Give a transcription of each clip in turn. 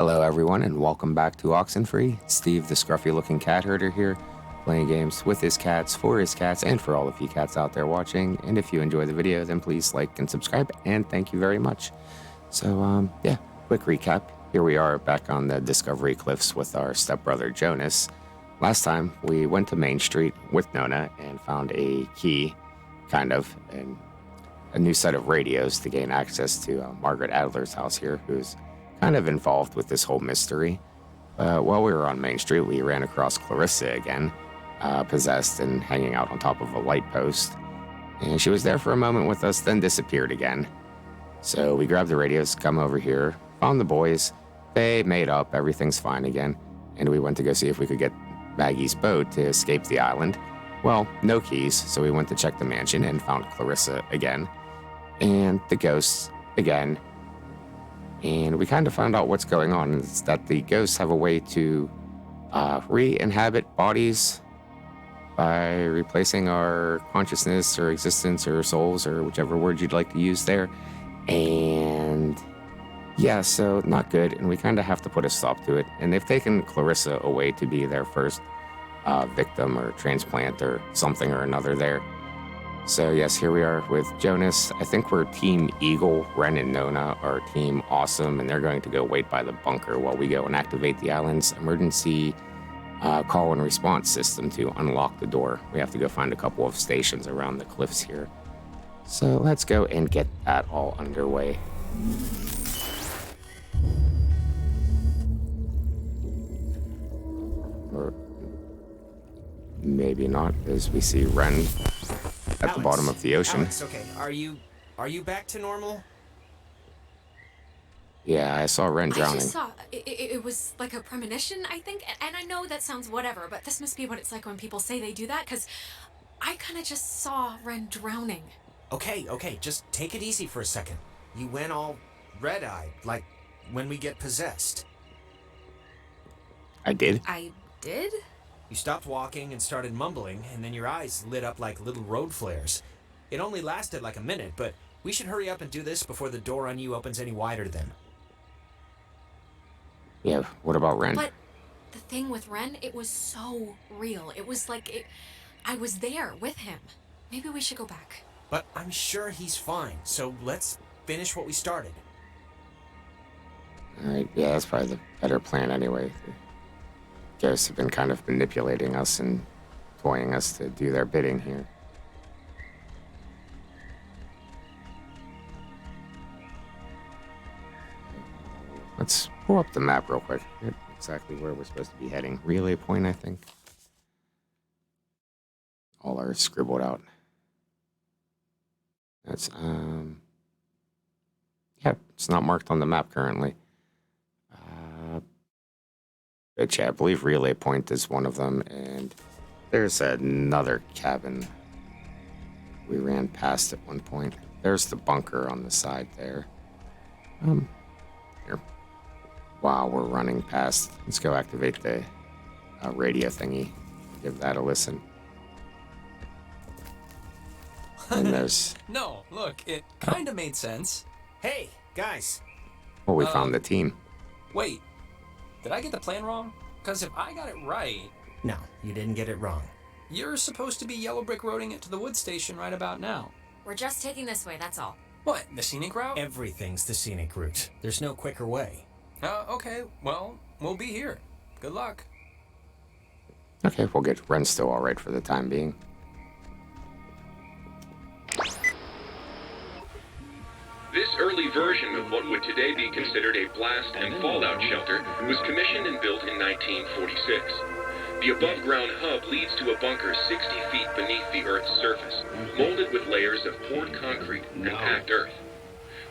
Hello everyone and welcome back to Oxenfree. Steve, the scruffy looking cat herder here, playing games with his cats, for his cats, and for all of you cats out there watching. And if you enjoy the video, then please like and subscribe, and thank you very much. So, yeah, quick recap. Here we are back on the Discovery Cliffs with our stepbrother Jonas. Last time, we went to Main Street with Nona and found a key, kind of, and a new set of radios to gain access to Margaret Adler's house here, who's kind of involved with this whole mystery. While we were on Main Street, we ran across Clarissa again, possessed and hanging out on top of a light post. And she was there for a moment with us, then disappeared again. So we grabbed the radios, come over here, found the boys. They made up, everything's fine again. And we went to go see if we could get Maggie's boat to escape the island. Well, no keys, so we went to check the mansion and found Clarissa again. And the ghosts again. And we kind of found out what's going on. It's that the ghosts have a way to re-inhabit bodies by replacing our consciousness or existence or souls or whichever word you'd like to use there. And yeah, so not good. And we kind of have to put a stop to it. And they've taken Clarissa away to be their first victim or transplant or something or another there. So yes, here we are with Jonas. I think we're Team Eagle. Ren and Nona are Team Awesome, and they're going to go wait by the bunker while we go and activate the island's emergency call and response system to unlock the door. We have to go find a couple of stations around the cliffs here. So let's go and get that all underway. Or maybe not, as we see Ren at the bottom of the ocean. Alex, okay. Are you back to normal? Yeah, I saw Ren drowning. I just saw, it was like a premonition, I think, and I know that sounds whatever, but this must be what it's like when people say they do that, because I kind of just saw Ren drowning. Okay, just take it easy for a second. You went all red-eyed, like when we get possessed. I did? I did? You stopped walking and started mumbling, and then your eyes lit up like little road flares. It only lasted like a minute, but we should hurry up and do this before the door on you opens any wider then. Yeah, what about Ren? But the thing with Ren, it was so real. It was like, I was there with him. Maybe we should go back. But I'm sure he's fine, so let's finish what we started. Alright, yeah, that's probably the better plan anyway. The ghosts have been kind of manipulating us and toying us to do their bidding here. Let's pull up the map real quick. Get exactly where we're supposed to be heading. Relay point, I think. All are scribbled out. That's, yeah, it's not marked on the map currently. But yeah, I believe Relay Point is one of them, and there's another cabin we ran past at one point. There's the bunker on the side there. Here. While we're running past, let's go activate the radio thingy. Give that a listen. And there's... No, look, it kind of made sense. Hey, guys. Well, we found the team. Wait, did I get the plan wrong? Because if I got it right... No, you didn't get it wrong. You're supposed to be yellow brick roading it to the wood station right about now. We're just taking this way, that's all. What, the scenic route? Everything's the scenic route. There's no quicker way. Okay, well, we'll be here. Good luck. Okay, we'll get Ren still alright for the time being. This early version of what would today be considered a blast and fallout shelter was commissioned and built in 1946. The above-ground hub leads to a bunker 60 feet beneath the Earth's surface, molded with layers of poured concrete and packed earth.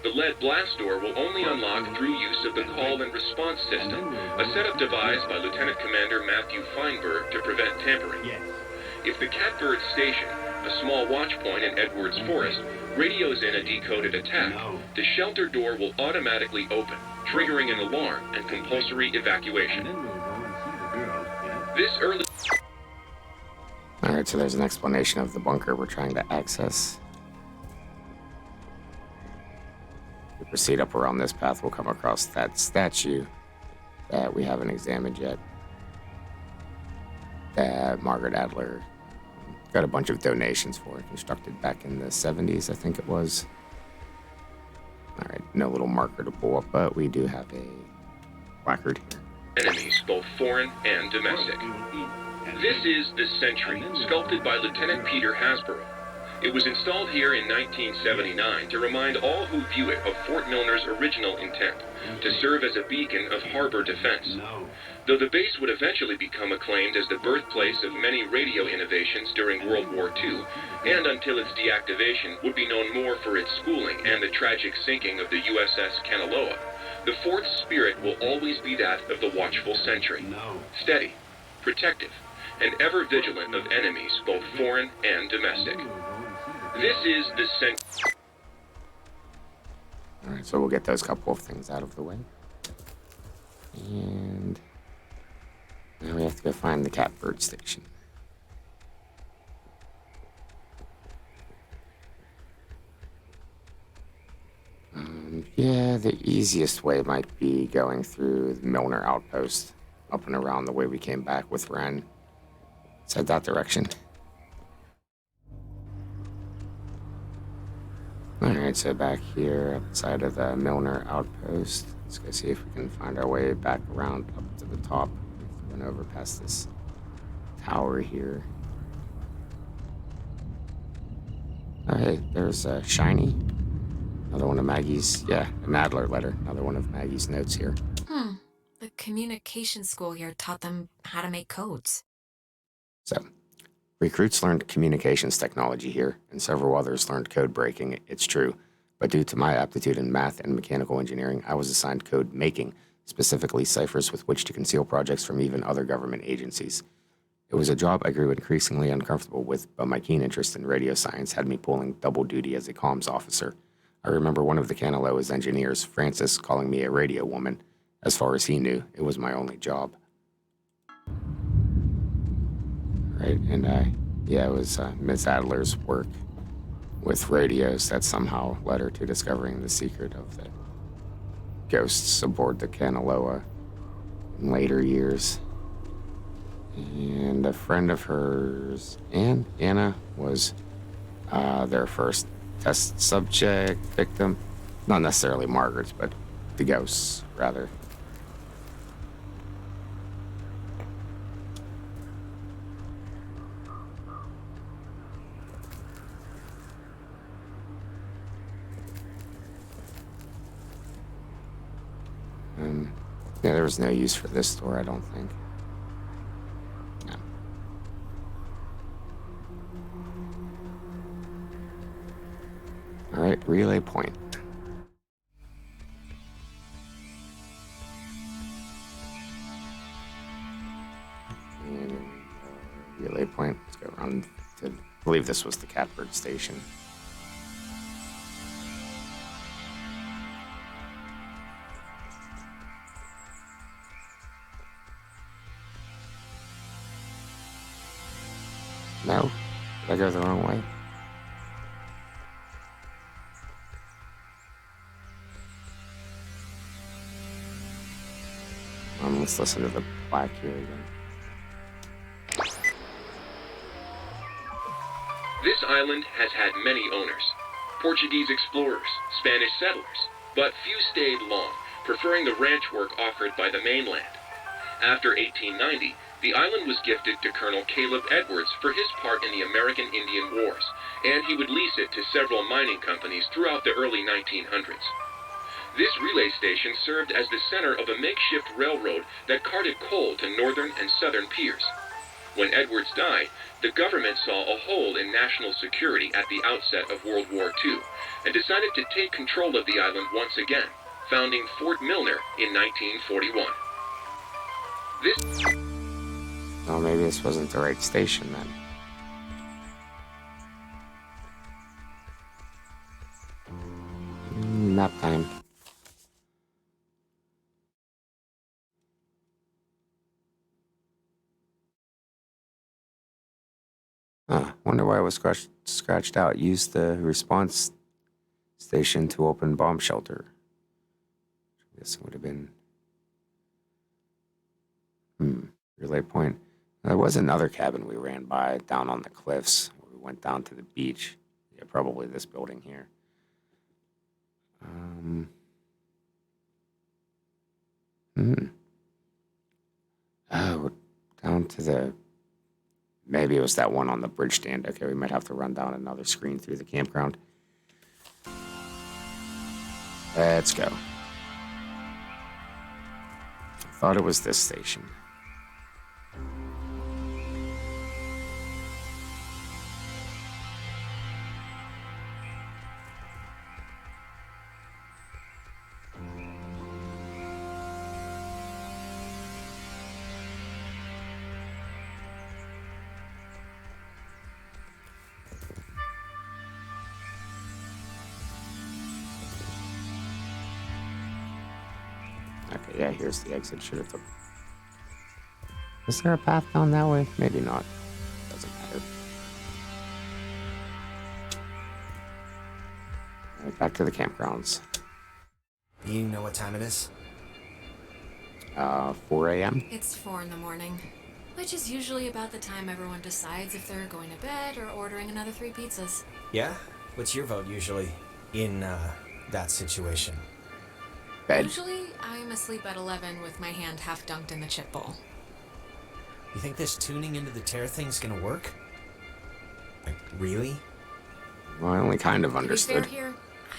The lead blast door will only unlock through use of the call and response system, a setup devised by Lieutenant Commander Matthew Feinberg to prevent tampering. If the Catbird Station, a small watch point in Edwards Forest, radios in a decoded attack, the shelter door will automatically open, triggering an alarm and compulsory evacuation. This early... Alright, so there's an explanation of the bunker we're trying to access. If we proceed up around this path, we'll come across that statue that we haven't examined yet. That Margaret Adler got a bunch of donations for it, constructed back in the 70s, I think it was. All right, no little marker to pull up, but we do have a placard here. Enemies, both foreign and domestic. This is the Sentry, sculpted by Lieutenant Peter Hasborough. It was installed here in 1979 to remind all who view it of Fort Milner's original intent, to serve as a beacon of harbor defense. Though the base would eventually become acclaimed as the birthplace of many radio innovations during World War II, and until its deactivation would be known more for its schooling and the tragic sinking of the USS Kanaloa, the fort's spirit will always be that of the watchful sentry, steady, protective, and ever vigilant of enemies both foreign and domestic. This is the Sentry. Alright, so we'll get those couple of things out of the way. And now we have to go find the catbird station. Yeah, the easiest way might be going through the Milner Outpost, up and around the way we came back with Ren. Let's head that direction. Alright, so back here, outside of the Milner Outpost, let's go see if we can find our way back around up to the top. Run over past this tower here. Oh, hey, there's Shiny. Another one of Maggie's, an Adler letter. Another one of Maggie's notes here. The communication school here taught them how to make codes. So, recruits learned communications technology here, and several others learned code breaking, it's true. But due to my aptitude in math and mechanical engineering, I was assigned code making, specifically ciphers with which to conceal projects from even other government agencies. It was a job I grew increasingly uncomfortable with, but my keen interest in radio science had me pulling double duty as a comms officer. I remember one of the Kanaloa's engineers, Francis, calling me a radio woman. As far as he knew, it was my only job. Right, and it was Miss Adler's work with radios that somehow led her to discovering the secret of the ghosts aboard the Kanaloa in later years. And a friend of hers, Anna, was their first test subject, victim. Not necessarily Margaret's, but the ghosts, rather. There was no use for this door, I don't think. No. All right, relay point. And relay point. Let's go around to, I believe this was the catbird station. No? Did I go the wrong way? Let's listen to the plaque here again. This island has had many owners. Portuguese explorers, Spanish settlers, but few stayed long, preferring the ranch work offered by the mainland. After 1890, the island was gifted to Colonel Caleb Edwards for his part in the American Indian Wars, and he would lease it to several mining companies throughout the early 1900s. This relay station served as the center of a makeshift railroad that carted coal to northern and southern piers. When Edwards died, the government saw a hole in national security at the outset of World War II and decided to take control of the island once again, founding Fort Milner in 1941. Oh, maybe this wasn't the right station then. Nap time. Wonder why it was scratched out. Use the response station to open bomb shelter. I guess it would have been Relay point. There was another cabin we ran by down on the cliffs where we went down to the beach. Yeah, probably this building here. Oh, we're down to the... Maybe it was that one on the bridge stand. Okay, we might have to run down another screen through the campground. Let's go. I thought it was this station. Okay, yeah, here's the exit. Should have took... Is there a path down that way? Maybe not. Doesn't matter. Alright, back to the campgrounds. You know what time it is? 4 a.m.? It's 4 in the morning, which is usually about the time everyone decides if they're going to bed or ordering another 3 pizzas. Yeah? What's your vote usually in that situation? Bed. Usually, I'm asleep at 11 with my hand half dunked in the chip bowl. You think this tuning into the tear thing's gonna work? Like, really? Well, I only kind of understood. To be fair here,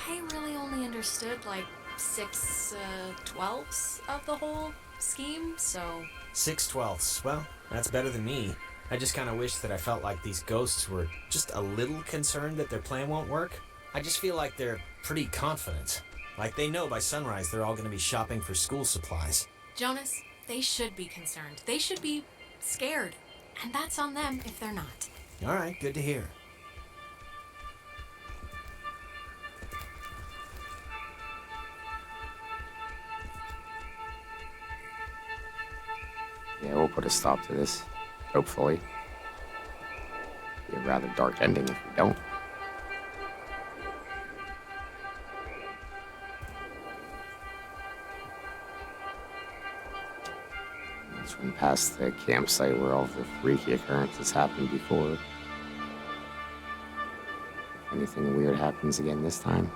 I really only understood like 6/12 of the whole scheme, so... 6/12. Well, that's better than me. I just kind of wish that I felt like these ghosts were just a little concerned that their plan won't work. I just feel like they're pretty confident. Like they know by sunrise they're all going to be shopping for school supplies. Jonas, they should be concerned. They should be scared. And that's on them if they're not. All right, good to hear. Yeah, we'll put a stop to this. Hopefully. Be a rather dark ending if we don't. Let's run past the campsite where all the freaky occurrences happened before. If anything weird happens again this time.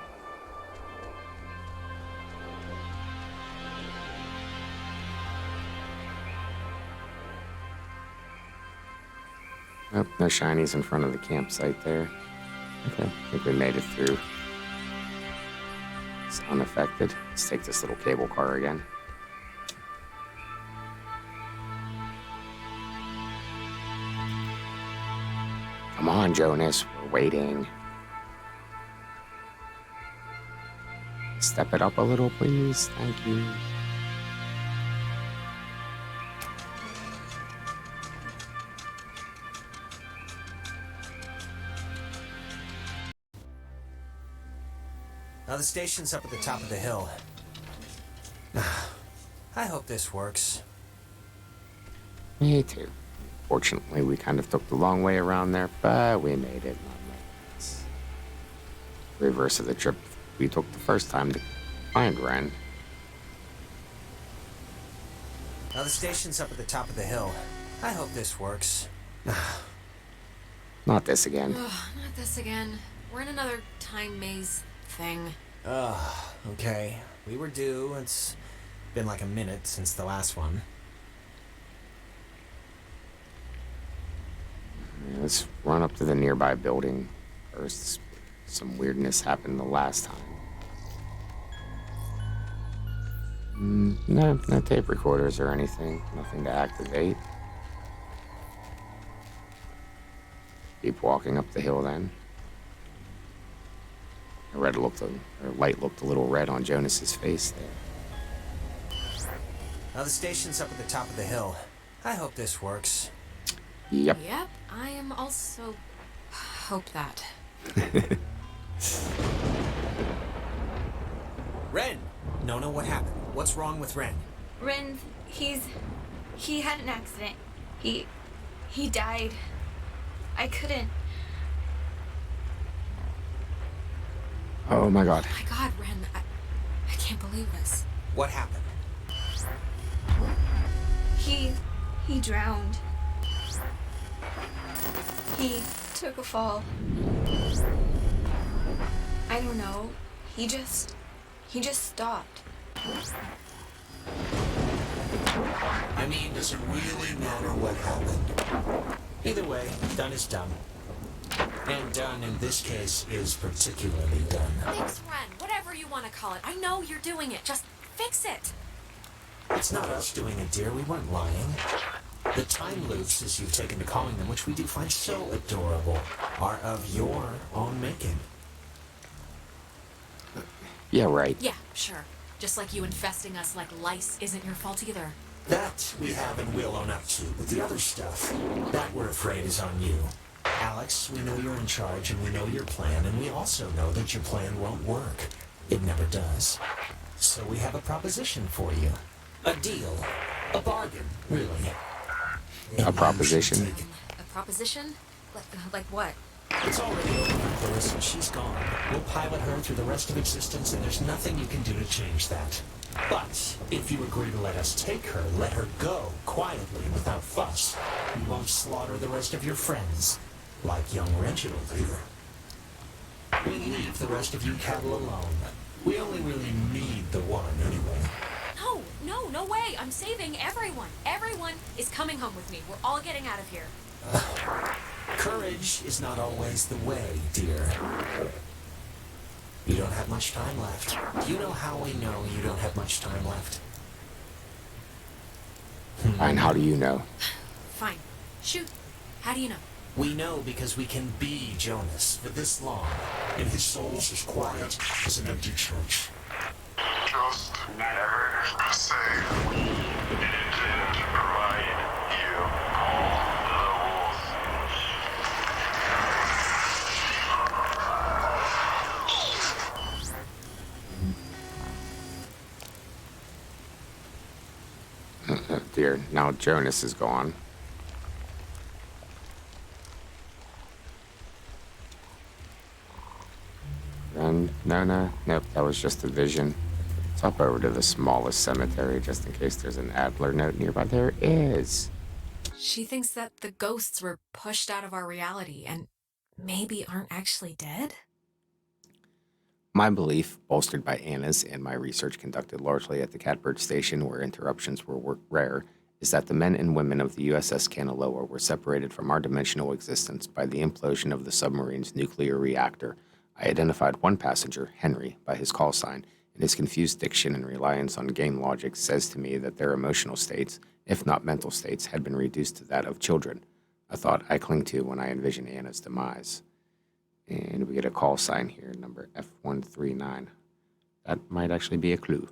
Oh, no shinies in front of the campsite there. Okay, I think we made it through. It's unaffected. Let's take this little cable car again. Come on, Jonas, we're waiting. Step it up a little, please. Thank you. Now the station's up at the top of the hill. I hope this works. Me too. Fortunately, we kind of took the long way around there, but we made it nonetheless. Reverse of the trip we took the first time to find Ren. Now the station's up at the top of the hill. I hope this works. Not this again. Ugh, not this again. We're in another time maze thing. Okay. We were due. It's been like a minute since the last one. Yeah, let's run up to the nearby building first. Some weirdness happened the last time. No tape recorders or anything. Nothing to activate. Keep walking up the hill then. Light looked a little red on Jonas's face there. Now the station's up at the top of the hill. I hope this works. Yep. Yep, I am also... hope that. Ren! Nona, what happened? What's wrong with Ren? Ren, he had an accident. He died. I couldn't. Oh my god. Oh my god, Ren, I can't believe this. What happened? He He drowned. He took a fall. I don't know. He just stopped. I mean, does it really matter what happened? Either way, done is done. And done in this case is particularly done. Thanks, Ren. Whatever you want to call it. I know you're doing it. Just fix it. It's not us doing it, dear. We weren't lying. The time loops, as you've taken to calling them, which we do find so adorable, are of your own making. Yeah, right. Yeah, sure. Just like you infesting us like lice isn't your fault either. That we have and will own up to, but the other stuff, that we're afraid is on you. Alex, we know you're in charge and we know your plan, and we also know that your plan won't work. It never does. So we have a proposition for you. A deal. A bargain, really. A proposition? A proposition? Like what? It's already over for Doris and she's gone. We'll pilot her through the rest of existence and there's nothing you can do to change that. But if you agree to let us take her, let her go, quietly, without fuss, we won't slaughter the rest of your friends, like young Reginald here. We leave the rest of you cattle alone. We only really need the one anyway. No way. I'm saving everyone. Everyone is coming home with me. We're all getting out of here. Courage is not always the way, dear. You don't have much time left. Do you know how we know you don't have much time left? And how do you know? Fine. Shoot. How do you know? We know because we can be Jonas for this long, and his soul's as quiet as an empty church. Just never say we didn't provide you all the rules. Dear, now Jonas is gone. And Nona, nope, that was just a vision. Let's hop over to the smallest cemetery just in case there's an Adler note nearby. There is. She thinks that the ghosts were pushed out of our reality and maybe aren't actually dead? My belief, bolstered by Anna's and my research conducted largely at the Catbird Station where interruptions were rare, is that the men and women of the USS Kanaloa were separated from our dimensional existence by the implosion of the submarine's nuclear reactor. I identified one passenger, Henry, by his call sign, and his confused diction and reliance on game logic says to me that their emotional states, if not mental states, had been reduced to that of children, a thought I cling to when I envision Anna's demise. And we get a call sign here, number F139. That might actually be a clue.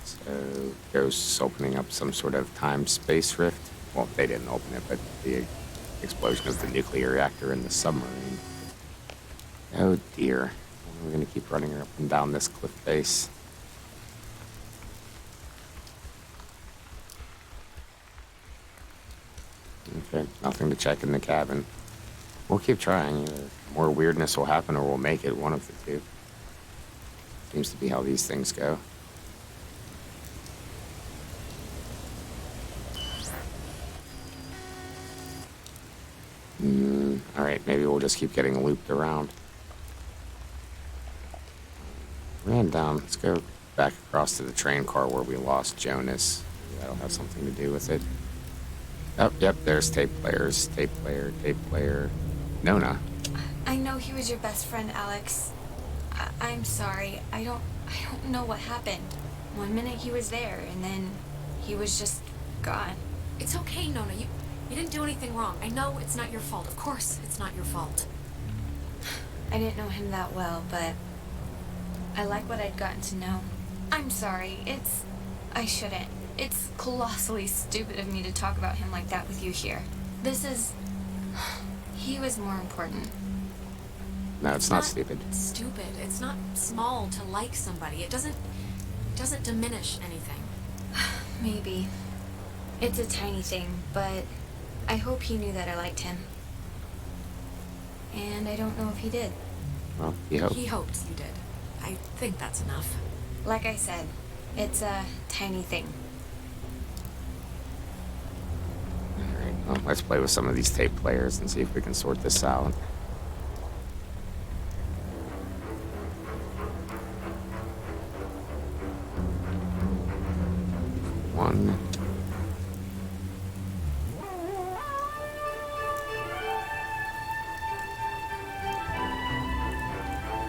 So, ghosts opening up some sort of time-space rift. Well, they didn't open it, but the explosion of the nuclear reactor in the submarine. Oh dear. We're going to keep running up and down this cliff face. Okay, nothing to check in the cabin. We'll keep trying. Either more weirdness will happen or we'll make it, one of the two. Seems to be how these things go. Alright, maybe we'll just keep getting looped around. Ran down. Let's go back across to the train car where we lost Jonas. Maybe that'll have something to do with it. Oh, yep, there's tape players. Tape player. Nona. I know he was your best friend, Alex. I'm sorry. I don't know what happened. One minute he was there, and then he was just gone. It's okay, Nona. You didn't do anything wrong. I know it's not your fault. Of course it's not your fault. I didn't know him that well, but I like what I'd gotten to know. I'm sorry. I shouldn't. It's colossally stupid of me to talk about him like that with you here. He was more important. No, it's not stupid. Stupid. It's not small to like somebody. It doesn't diminish anything. Maybe. It's a tiny thing, but I hope he knew that I liked him. And I don't know if he did. Well, you hope. He hopes you did. I think that's enough. Like I said, it's a tiny thing. Alright, well, let's play with some of these tape players and see if we can sort this out. One.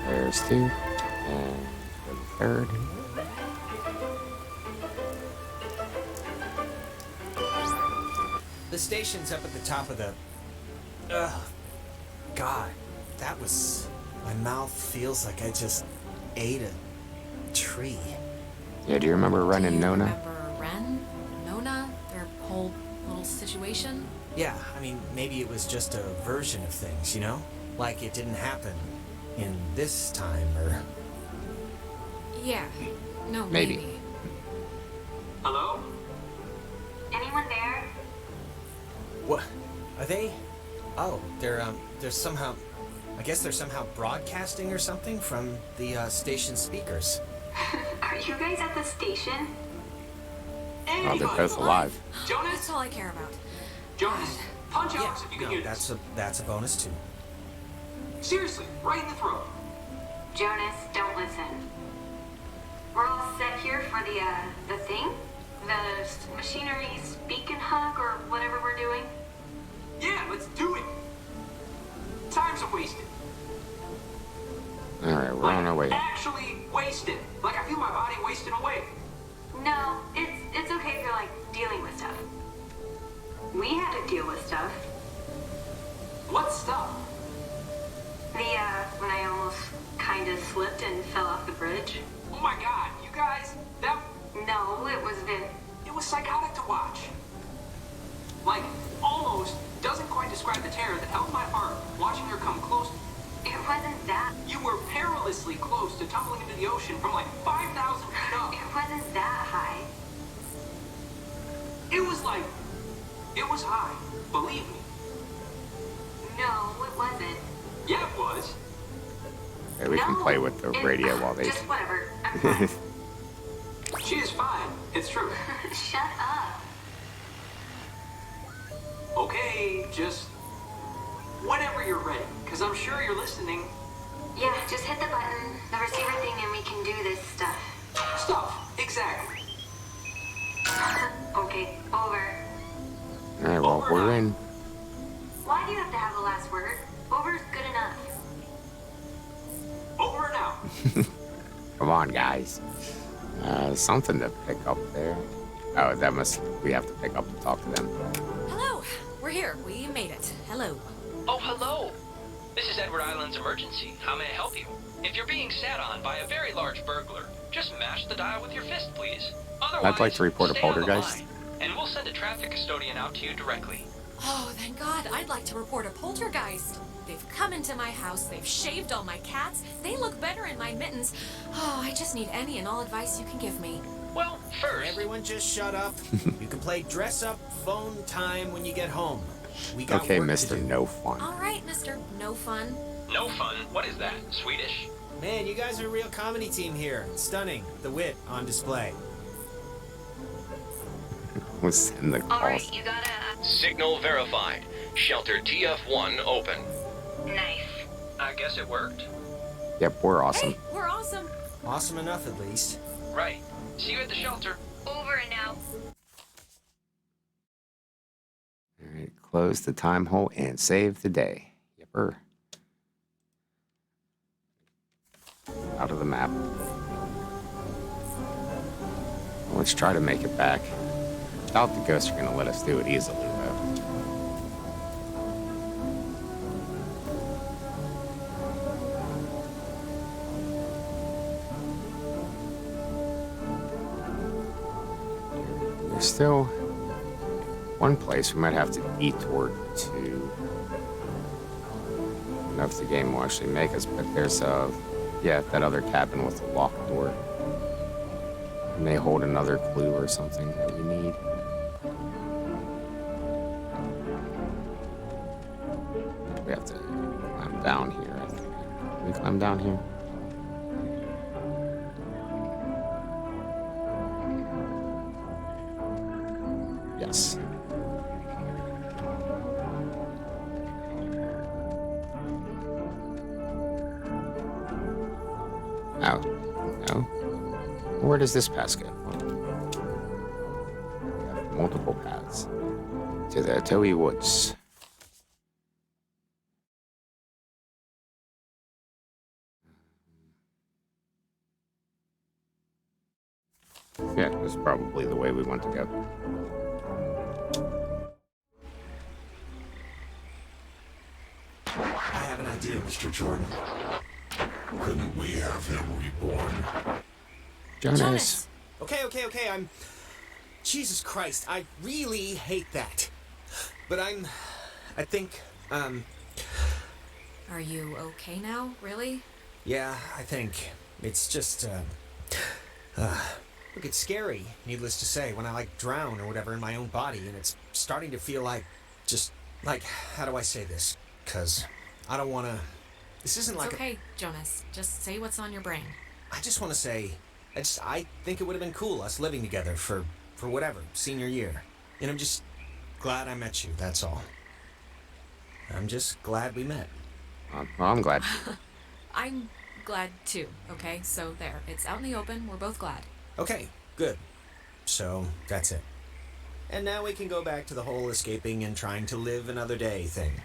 There's two. And the third. The station's up at the top of the... Ugh. God, that was... My mouth feels like I just ate a tree. Yeah, do you remember Ren Do and you Nona? remember Ren? Nona? Their whole little situation? Yeah, I mean, maybe it was just a version of things, you know? Like it didn't happen in this time, or... Yeah. No, Maybe. maybe. Hello? Anyone there? What? Are they... Oh, they're somehow... I guess they're somehow broadcasting or something from the station speakers. Are you guys at the station? Oh, they're both alive. Jonas? That's all I care about. Jonas, punch Yeah, Alex if you can hear that's this. that's a bonus too. Seriously, right in the throat. Jonas, don't listen. We're all set here for the thing? The machinery speak and hug or whatever we're doing? Yeah, let's do it. Time's are wasted. Alright, we're on our way. Actually wasted. Like I feel my body wasting away. No, it's okay if you're like dealing with stuff. We had to deal with stuff. What stuff? When I almost kinda slipped and fell off the bridge. Oh my god, you guys, that... No, it was Vin. It was psychotic to watch. Like, almost doesn't quite describe the terror that held my heart watching her come close. It wasn't that. You were perilously close to tumbling into the ocean from like 5,000 feet up. It wasn't that high. It was like... It was high. Believe me. No, it wasn't. Yeah, it was. Okay, we can play with the radio while they... Just whatever. I'm fine. She is fine. It's true. Shut up. Okay, just... Whenever you're ready, because I'm sure you're listening. Yeah, just hit the button, the receiver thing, and we can do this stuff. Stuff. Exactly. Okay, over. Alright, well, we're in. Why do you have to have the last word? Over's good enough. Over and out. Come on, guys. Something to pick up there. Oh, that must... We have to pick up and talk to them. Hello. We're here. We made it. Hello. Oh, hello. This is Edward Island's emergency. How may I help you? If you're being sat on by a very large burglar, just mash the dial with your fist, please. Otherwise, I'd like to report a stay on the poltergeist. line, and we'll send a traffic custodian out to you directly. Oh, thank God. I'd like to report a poltergeist. They've come into my house. They've shaved all my cats. They look better in my mittens. Oh, I just need any and all advice you can give me. Well, first... Everyone just shut up. You can play dress-up phone time when you get home. We got Okay, work to Mr. do. No Fun. All right, Mr. No Fun. No fun. What is that? Swedish? Man, you guys are a real comedy team here. Stunning. The wit on display. We'll send the calls. Alright, you gotta... Signal verified. Shelter TF1 open. Nice. I guess it worked. Yep, we're awesome. Hey, we're awesome. Awesome enough, at least. Right. See you at the shelter. Over and out. Alright, close the time hole and save the day. Yepper. Out of the map. Let's try to make it back. Doubt the ghosts are gonna let us do it easily, though. There's still one place we might have to detour to. I don't know if the game will actually make us, but there's yeah, that other cabin with the locked door. It may hold another clue or something that we need. We have to climb down here, I think. Can we climb down here? Yes. Oh. No. Where does this path go? We have multiple paths to the Toei Woods. Yeah, this is probably the way we want to go. I have an idea, Mr. Jordan. Couldn't we have him reborn? Jonas. Okay, I'm... Jesus Christ, I really hate that. But I think, Are you okay now? Really? yeah, I think. It's just, look, it's scary, needless to say, when I, like, drown or whatever in my own body, and it's starting to feel like, just, like, how do I say this? 'Cause I don't want to... This isn't It's like okay, Jonas. Just say what's on your brain. I just want to say, I think it would have been cool, us living together for whatever, senior year. And I'm just glad I met you, that's all. I'm just glad we met. Well, I'm glad. I'm glad too, okay? So there, it's out in the open. We're both glad. Okay, good. So, that's it. And now we can go back to the whole escaping and trying to live another day thing.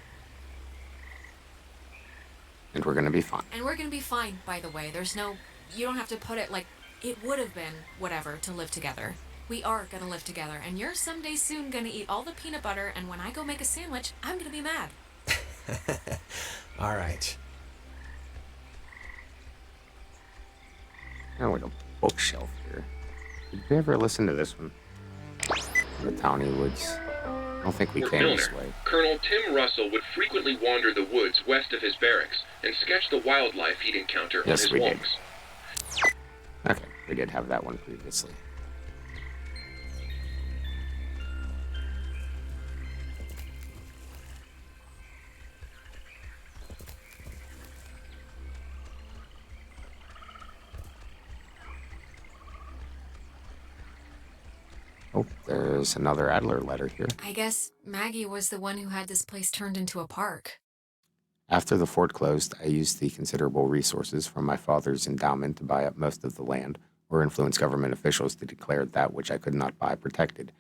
And we're gonna be fine. And we're gonna be fine, by the way. There's no... You don't have to put it like it would have been whatever to live together. We are gonna live together, and you're someday soon gonna eat all the peanut butter, and when I go make a sandwich, I'm gonna be mad. All right. Now we have a bookshelf here. Did we ever listen to this one? The Towny Woods. I don't think we For came this Milner, way. Colonel Tim Russell would frequently wander the woods west of his barracks and sketch the wildlife he'd encounter on Yes, his we did. walks. Okay, we did have that one previously. Oh, there's another Adler letter here. I guess Maggie was the one who had this place turned into a park. After the fort closed, I used the considerable resources from my father's endowment to buy up most of the land, or influence government officials to declare that which I could not buy protected.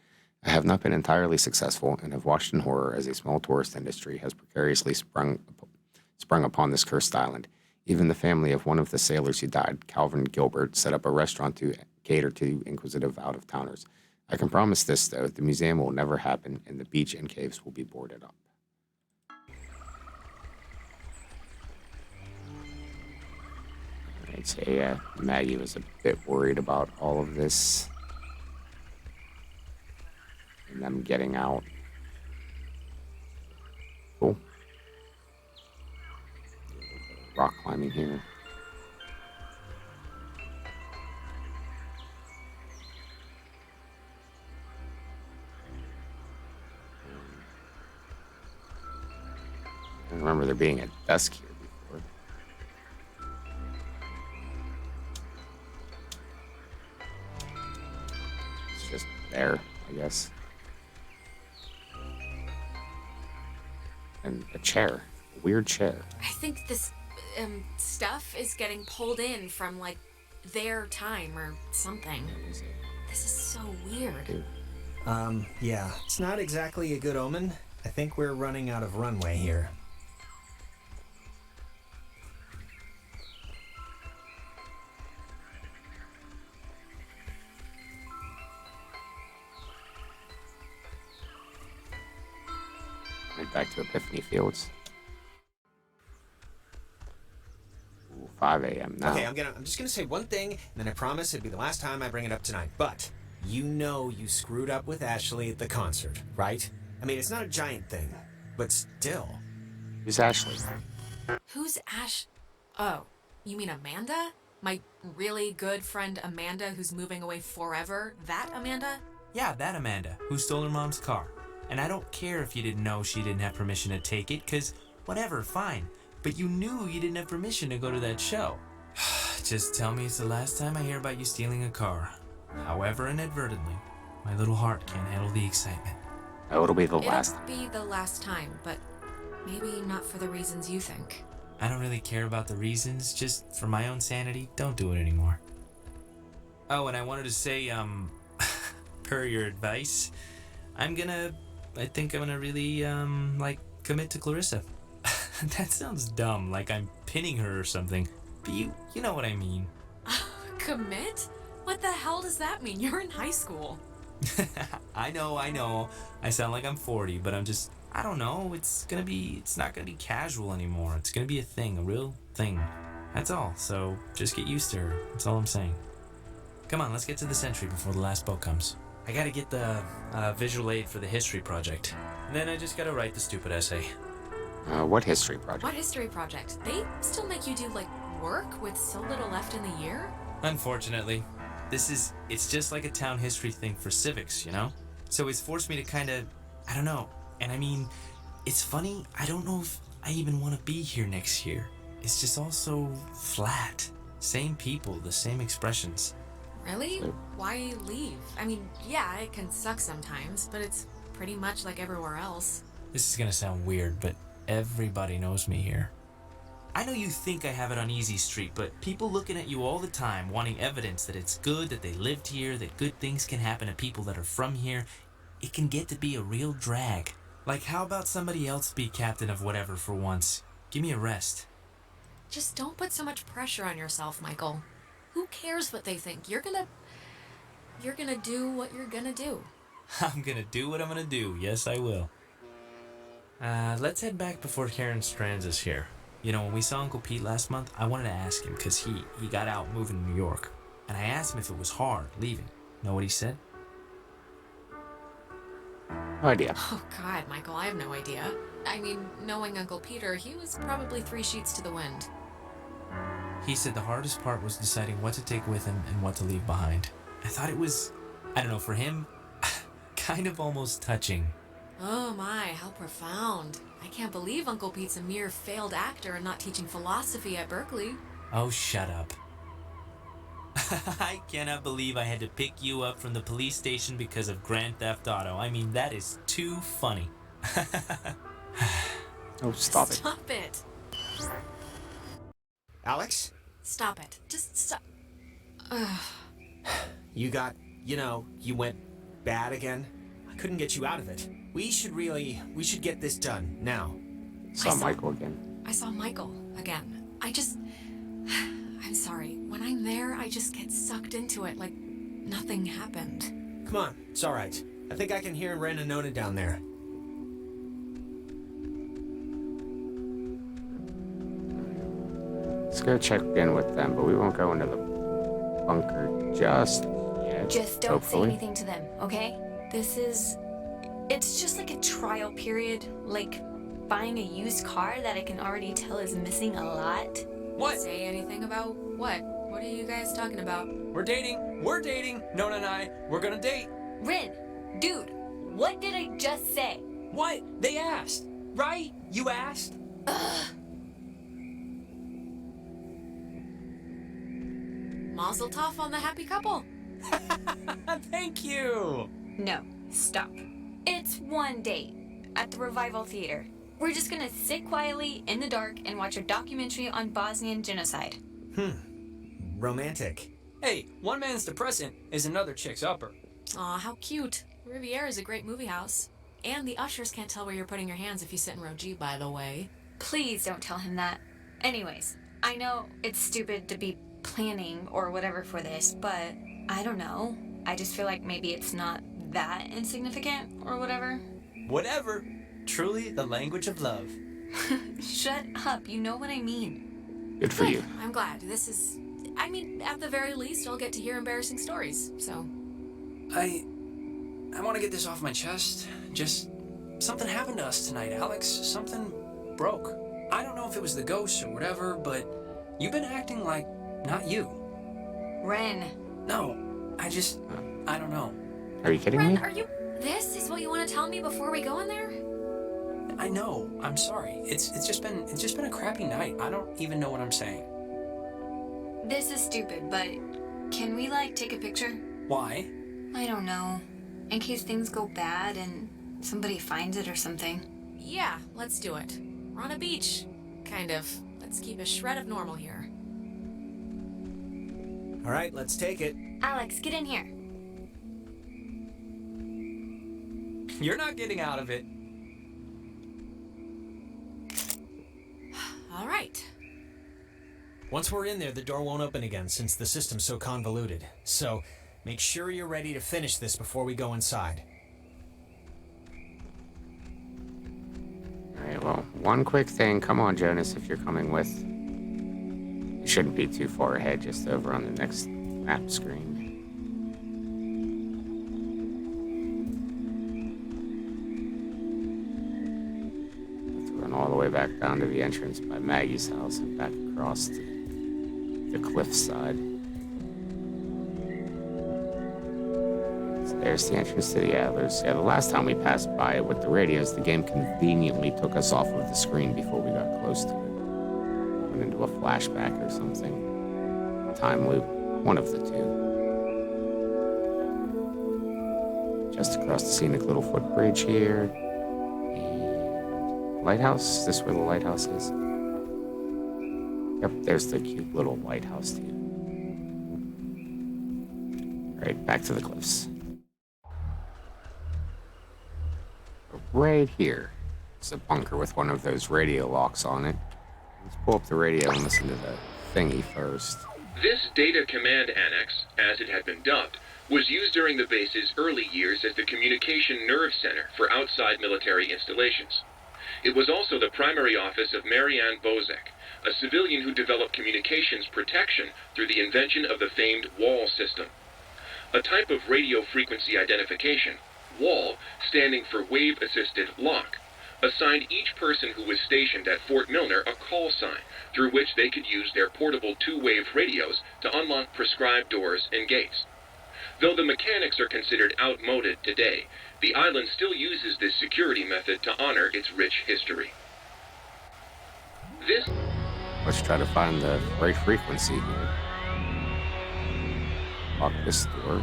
I have not been entirely successful, and have watched in horror as a small tourist industry has precariously sprung upon this cursed island. Even the family of one of the sailors who died, Calvin Gilbert, set up a restaurant to cater to inquisitive out-of-towners. I can promise this, though, the museum will never happen, and the beach and caves will be boarded up. I'd say Maggie was a bit worried about all of this and them getting out. Cool. Rock climbing here. I remember there being a desk here before. It's just there, I guess. And a chair. A weird chair. I think this stuff is getting pulled in from like their time or something. This is so weird. Yeah, it's not exactly a good omen. I think we're running out of runway here. Right back to Epiphany Fields. Ooh, 5 a.m. now. Okay, I'm just gonna say one thing, and then I promise it'll be the last time I bring it up tonight. But you know you screwed up with Ashley at the concert, right? I mean, it's not a giant thing, but still. Who's Ashley? Who's Ash? Oh, you mean Amanda? My really good friend Amanda who's moving away forever? That Amanda? Yeah, that Amanda, who stole her mom's car. And I don't care if you didn't know she didn't have permission to take it, because whatever, fine. But you knew you didn't have permission to go to that show. Just tell me it's the last time I hear about you stealing a car. However inadvertently, my little heart can't handle the excitement. Oh, it'll be the last. It'll be the last time, but maybe not for the reasons you think. I don't really care about the reasons, just for my own sanity, don't do it anymore. Oh, and I wanted to say, per your advice, I think I'm gonna really, commit to Clarissa. That sounds dumb, like I'm pinning her or something, but you know what I mean. Commit? What the hell does that mean? You're in high school. I know. I sound like I'm 40, but I don't know, it's not gonna be casual anymore. It's gonna be a thing, a real thing. That's all, so just get used to her. That's all I'm saying. Come on, let's get to the Sentry before the last boat comes. I gotta get the visual aid for the history project. And then I just gotta write the stupid essay. What history project? What history project? They still make you do, work with so little left in the year? Unfortunately. It's just like a town history thing for civics, you know? So it's forced me to I don't know. And I mean, it's funny, I don't know if I even want to be here next year. It's just all so flat. Same people, the same expressions. Really? Why leave? I mean, yeah, it can suck sometimes, but it's pretty much like everywhere else. This is gonna sound weird, but everybody knows me here. I know you think I have it on easy street, but people looking at you all the time, wanting evidence that it's good, that they lived here, that good things can happen to people that are from here, it can get to be a real drag. Like, how about somebody else be captain of whatever for once? Give me a rest. Just don't put so much pressure on yourself, Michael. Who cares what they think? You're gonna do what you're gonna do. I'm gonna do what I'm gonna do. Yes, I will. Let's head back before Karen strands us here. You know, when we saw Uncle Pete last month, I wanted to ask him because he got out moving to New York. And I asked him if it was hard leaving. Know what he said? No idea. Oh, God, Michael, I have no idea. I mean, knowing Uncle Peter, he was probably 3 sheets to the wind. He said the hardest part was deciding what to take with him and what to leave behind. I thought it was, I don't know, for him, kind of almost touching. Oh my, how profound. I can't believe Uncle Pete's a mere failed actor and not teaching philosophy at Berkeley. Oh, shut up. I cannot believe I had to pick you up from the police station because of Grand Theft Auto. I mean, that is too funny. Oh, stop it. Stop it. Alex? Stop it. Just stop. You went bad again? I couldn't get you out of it. We should get this done, now. Saw Michael again. I saw Michael again. I'm sorry. When I'm there, I just get sucked into it like nothing happened. Come on, it's alright. I think I can hear Ren and Nona down there. Let's go check in with them, but we won't go into the bunker just yet. Just don't hopefully. say anything to them, okay? It's just like a trial period, like buying a used car that I can already tell is missing a lot. What? Say anything about what? What are you guys talking about? We're dating. Nona and I, we're gonna date. Rin, dude, what did I just say? What? They asked. Right? You asked? Mazel tov on the happy couple. Thank you. No, stop. It's one date at the Revival Theater. We're just gonna sit quietly in the dark and watch a documentary on Bosnian genocide. Romantic. Hey, one man's depressant is another chick's upper. Aw, how cute. Riviera is a great movie house. And the ushers can't tell where you're putting your hands if you sit in row G, by the way. Please don't tell him that. Anyways, I know it's stupid to be planning or whatever for this, but I don't know. I just feel like maybe it's not that insignificant or whatever. Whatever. Truly the language of love. Shut up, you know what I mean. Good for you. I'm glad. At the very least, I'll get to hear embarrassing stories, so. I want to get this off my chest. Just something happened to us tonight, Alex. Something broke. I don't know if it was the ghosts or whatever, but you've been acting like not you. Ren. No, I don't know. Are you kidding Ren, me? this is what you want to tell me before we go in there? I know. I'm sorry. It's just been a crappy night. I don't even know what I'm saying. This is stupid, but can we, like, take a picture? Why? I don't know. In case things go bad and somebody finds it or something. Yeah, let's do it. We're on a beach. Kind of. Let's keep a shred of normal here. All right, let's take it. Alex, get in here. You're not getting out of it. All right. Once we're in there, the door won't open again since the system's so convoluted. So, make sure you're ready to finish this before we go inside. Alright, well, one quick thing. Come on, Jonas, if you're coming with. You shouldn't be too far ahead, just over on the next map screen. Let's run all the way back down to the entrance by Maggie's house and back across to the cliff side. So there's the entrance to the Adlers. Yeah, the last time we passed by it with the radios, the game conveniently took us off of the screen before we got close to it. Went into a flashback or something. Time loop, one of the two. Just across the scenic little footbridge here. And lighthouse, is this where the lighthouse is? Yep, there's the cute little lighthouse too. Alright, back to the cliffs. Right here is a bunker with one of those radio locks on it. Let's pull up the radio and listen to the thingy first. This data command annex, as it had been dubbed, was used during the base's early years as the communication nerve center for outside military installations. It was also the primary office of Marianne Bozek, a civilian who developed communications protection through the invention of the famed WAL system. A type of radio frequency identification, WAL, standing for Wave-Assisted Lock, assigned each person who was stationed at Fort Milner a call sign through which they could use their portable two-wave radios to unlock prescribed doors and gates. Though the mechanics are considered outmoded today, the island still uses this security method to honor its rich history. Let's try to find the right frequency here. Lock this door.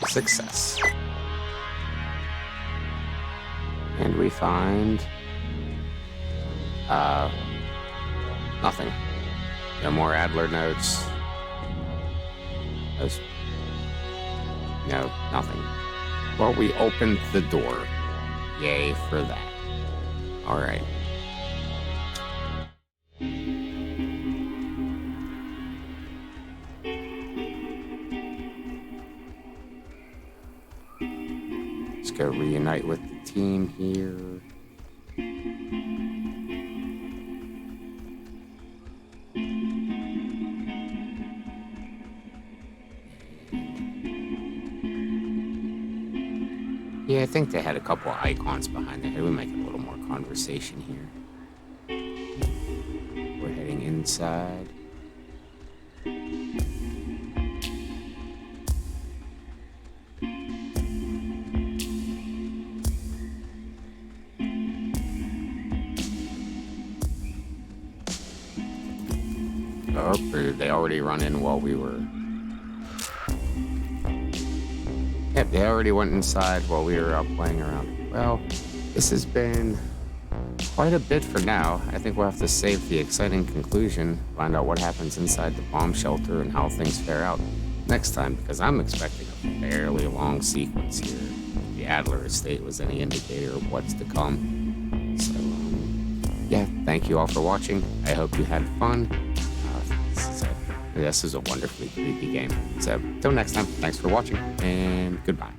Success. And we find nothing. No more Adler notes. No, nothing. Well, we opened the door. Yay for that. Alright. Let's go reunite with the team here. Yeah, I think they had a couple of icons behind their head. We might get a little more conversation here. We're heading inside. Oh, they already run in while we were... Yep, they already went inside while we were out playing around. Well, this has been quite a bit for now. I think we'll have to save the exciting conclusion, find out what happens inside the bomb shelter and how things fare out next time, because I'm expecting a fairly long sequence here. If the Adler estate was any indicator of what's to come. So, yeah, thank you all for watching. I hope you had fun. This is a wonderfully creepy game. So, till next time, thanks for watching, and goodbye.